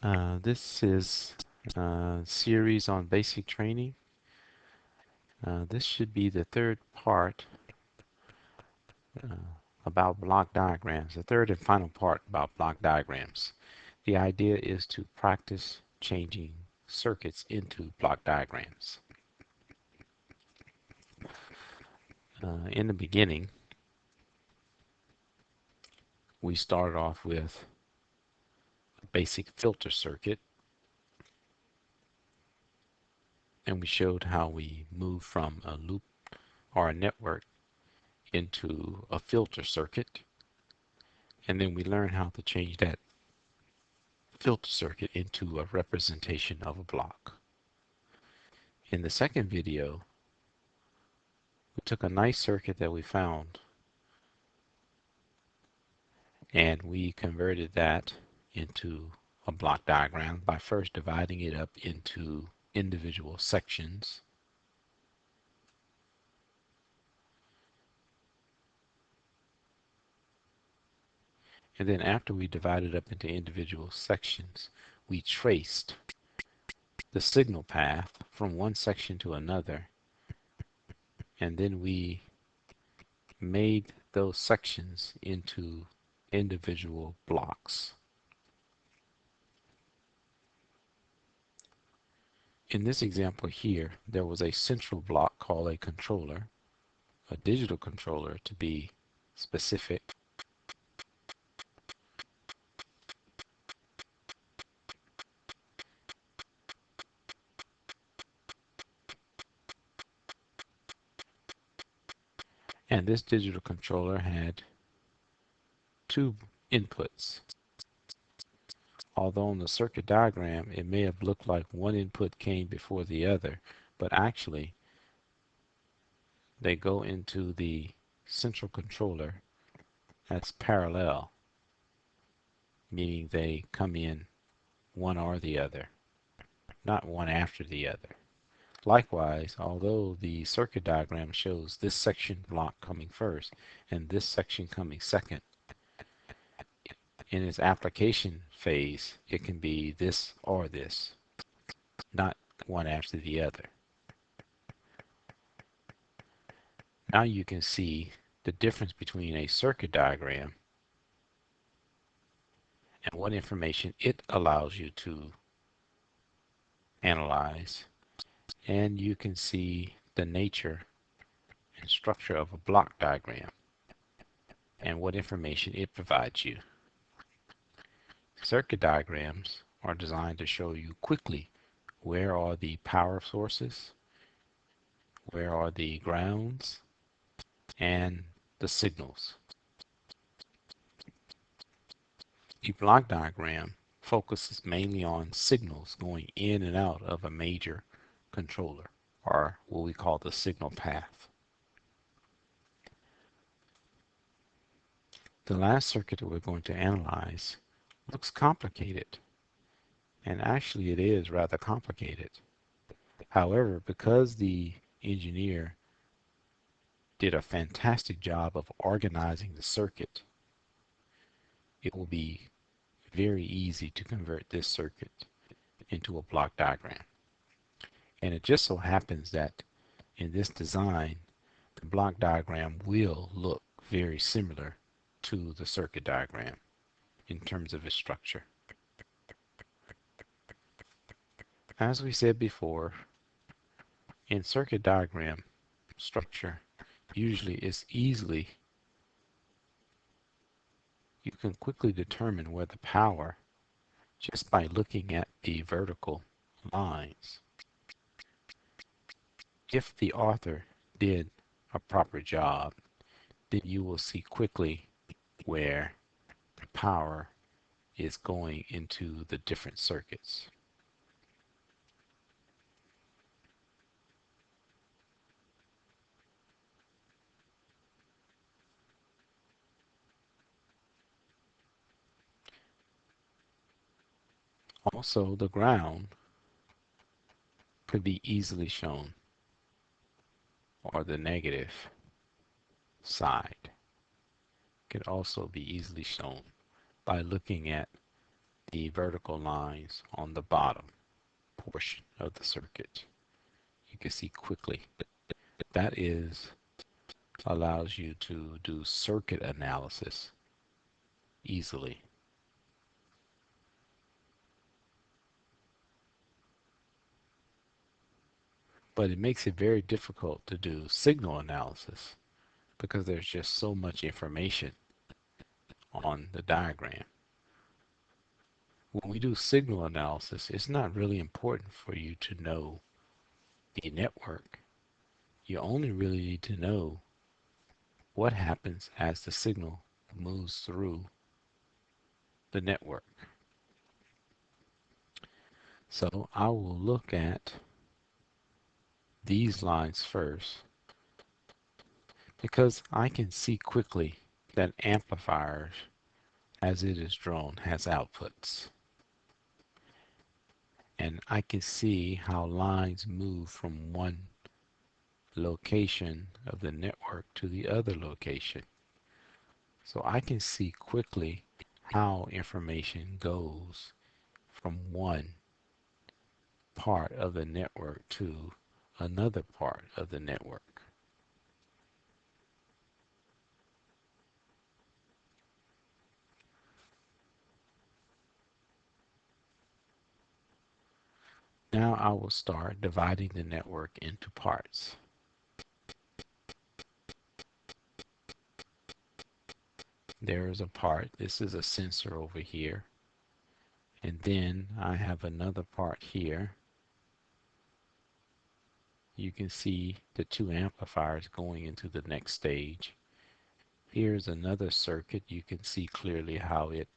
This is a series on basic training. This should be the third part uh, about block diagrams, the third and final part about block diagrams. The idea is to practice changing circuits into block diagrams. In the beginning, we started off with a basic filter circuit, and we showed how we move from a loop or a network into a filter circuit, and then we learned how to change that filter circuit into a representation of a block. In the second video, we took a nice circuit that we found and we converted that into a block diagram by first dividing it up into individual sections. And then after we divided up into individual sections, we traced the signal path from one section to another, and then we made those sections into individual blocks. In this example here, there was a central block called a controller, a digital controller to be specific. And this digital controller had two inputs. Although on the circuit diagram it may have looked like one input came before the other, but actually they go into the central controller as parallel, meaning they come in one or the other, not one after the other. Likewise, although the circuit diagram shows this section block coming first and this section coming second, in its application phase, it can be this or this, not one after the other. Now you can see the difference between a circuit diagram and what information it allows you to analyze, and you can see the nature and structure of a block diagram and what information it provides you. Circuit diagrams are designed to show you quickly where are the power sources, where are the grounds, and the signals. A block diagram focuses mainly on signals going in and out of a major controller, or what we call the signal path. The last circuit that we're going to analyze looks complicated, and actually it is rather complicated. However, because the engineer did a fantastic job of organizing the circuit, it will be very easy to convert this circuit into a block diagram. And it just so happens that in this design, the block diagram will look very similar to the circuit diagram in terms of its structure. As we said before, in circuit diagram structure, usually you can quickly determine where the power just by looking at the vertical lines. If the author did a proper job, then you will see quickly where the power is going into the different circuits. Also, the ground could be easily shown, or the negative side could also be easily shown by looking at the vertical lines on the bottom portion of the circuit. You can see quickly that is allows you to do circuit analysis easily. But it makes it very difficult to do signal analysis because there's just so much information on the diagram. When we do signal analysis, it's not really important for you to know the network. You only really need to know what happens as the signal moves through the network. So I will look at these lines first because I can see quickly that amplifiers, as it is drawn, has outputs. And I can see how lines move from one location of the network to the other location. So I can see quickly how information goes from one part of the network to another part of the network. Now I will start dividing the network into parts. There is a part, this is a sensor over here, and then I have another part here. You can see the two amplifiers going into the next stage. Here's another circuit. You can see clearly how it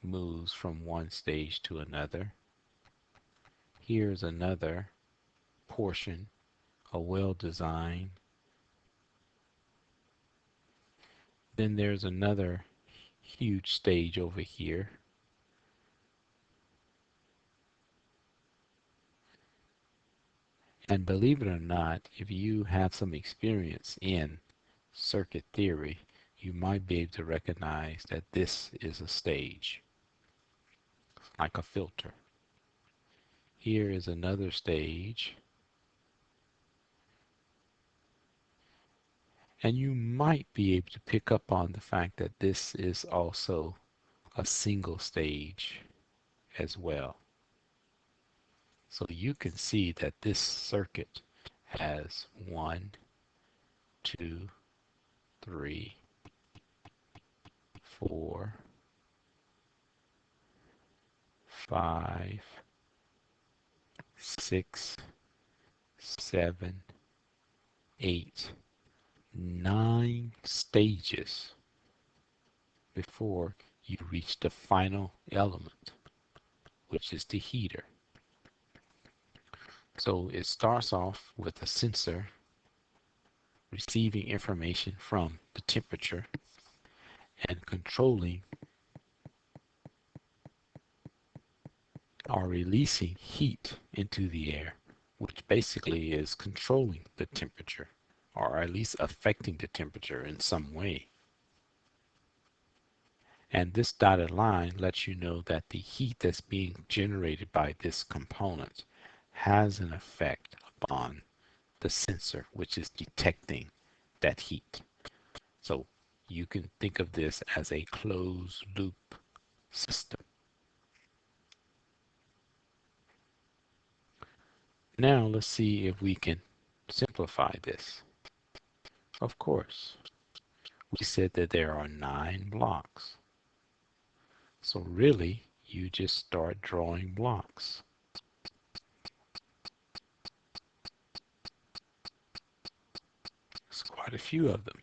moves from one stage to another. Here's another portion, a well-designed. Then there's another huge stage over here. And believe it or not, if you have some experience in circuit theory, you might be able to recognize that this is a stage, like a filter. Here is another stage. And you might be able to pick up on the fact that this is also a single stage as well. So you can see that this circuit has 1, 2, 3, 4, 5, 6, 7, 8, 9 stages before you reach the final element, which is the heater. So it starts off with a sensor receiving information from the temperature and controlling or releasing heat into the air, which basically is controlling the temperature, or at least affecting the temperature in some way. And this dotted line lets you know that the heat that's being generated by this component has an effect upon the sensor, which is detecting that heat. So you can think of this as a closed loop system. Now let's see if we can simplify this. Of course, we said that there are 9 blocks. So really, you just start drawing blocks. There's quite a few of them.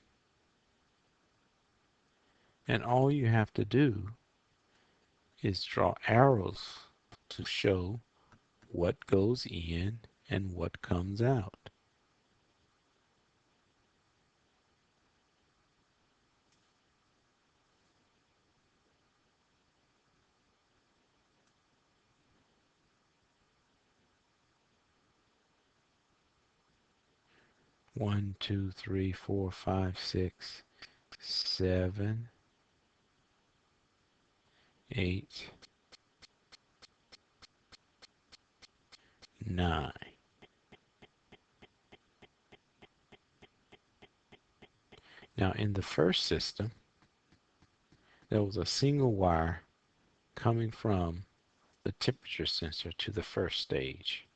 And all you have to do is draw arrows to show what goes in and what comes out. One, 2, 3, 4, 5, 6, 7, 8, 9. Now in the first system, there was a single wire coming from the temperature sensor to the first stage.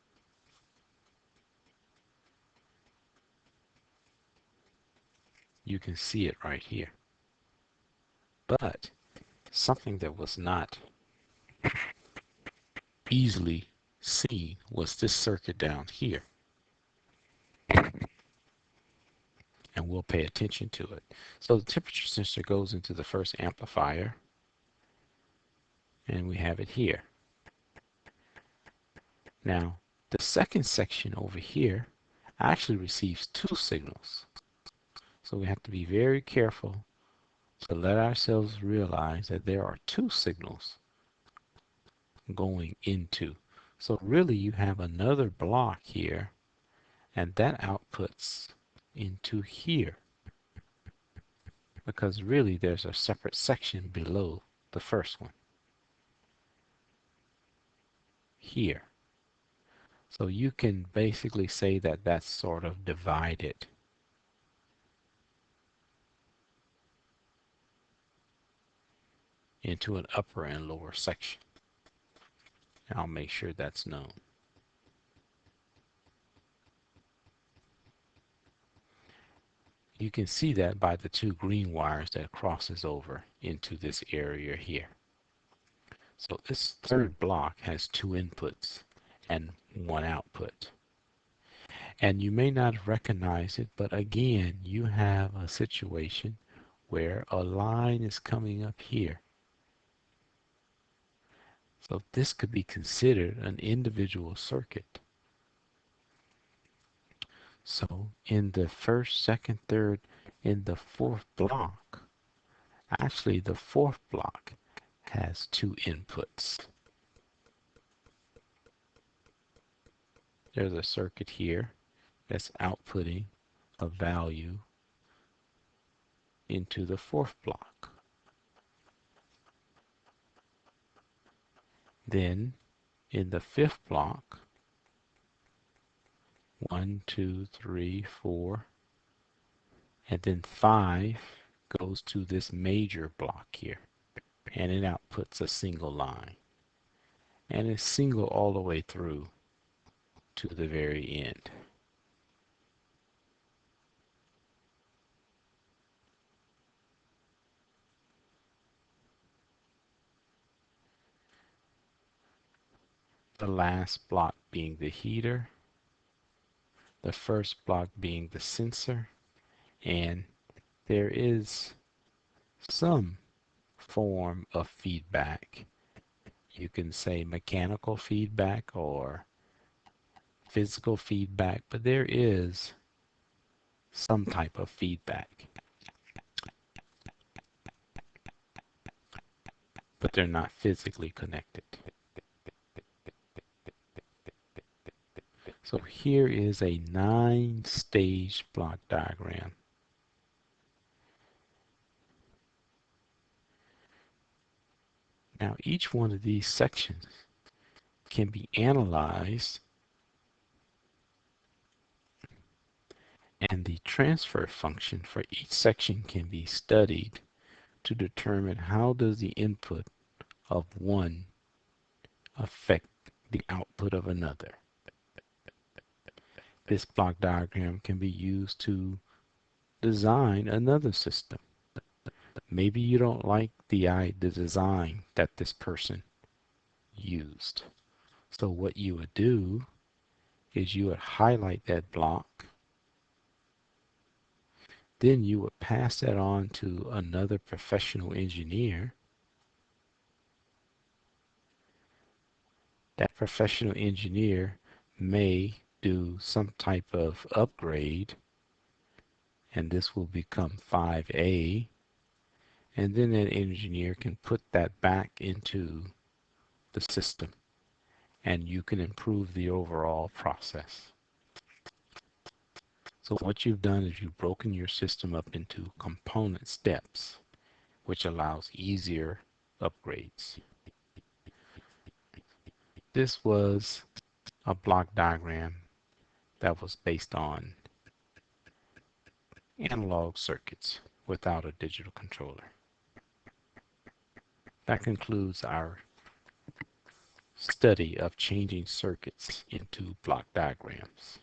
You can see it right here. But something that was not easily seen was this circuit down here. And we'll pay attention to it. So the temperature sensor goes into the first amplifier, and we have it here. Now, the second section over here actually receives two signals. So we have to be very careful to let ourselves realize that there are two signals going into. So really you have another block here, and that outputs into here, because really there's a separate section below the first one here. So you can basically say that that's sort of divided into an upper and lower section. And I'll make sure that's known. You can see that by the two green wires that crosses over into this area here. So this third block has two inputs and one output. And you may not recognize it, but again, you have a situation where a line is coming up here. So this could be considered an individual circuit. So in the first, second, third, in the fourth block, actually the fourth block has two inputs. There's a circuit here that's outputting a value into the fourth block. Then in the fifth block, 1, 2, 3, 4, and then 5 goes to this major block here, and it outputs a single line, and it's single all the way through to the very end. The last block being the heater, the first block being the sensor, and there is some form of feedback. You can say mechanical feedback or physical feedback, but there is some type of feedback. But they're not physically connected. So here is a 9-stage block diagram. Now each one of these sections can be analyzed, and the transfer function for each section can be studied to determine how does the input of one affect the output of another. This block diagram can be used to design another system. Maybe you don't like the design that this person used. So what you would do is you would highlight that block. Then you would pass that on to another professional engineer. That professional engineer may do some type of upgrade, and this will become 5A, and then an engineer can put that back into the system, and you can improve the overall process. So what you've done is you've broken your system up into component steps, which allows easier upgrades. This was a block diagram that was based on analog circuits without a digital controller. That concludes our study of changing circuits into block diagrams.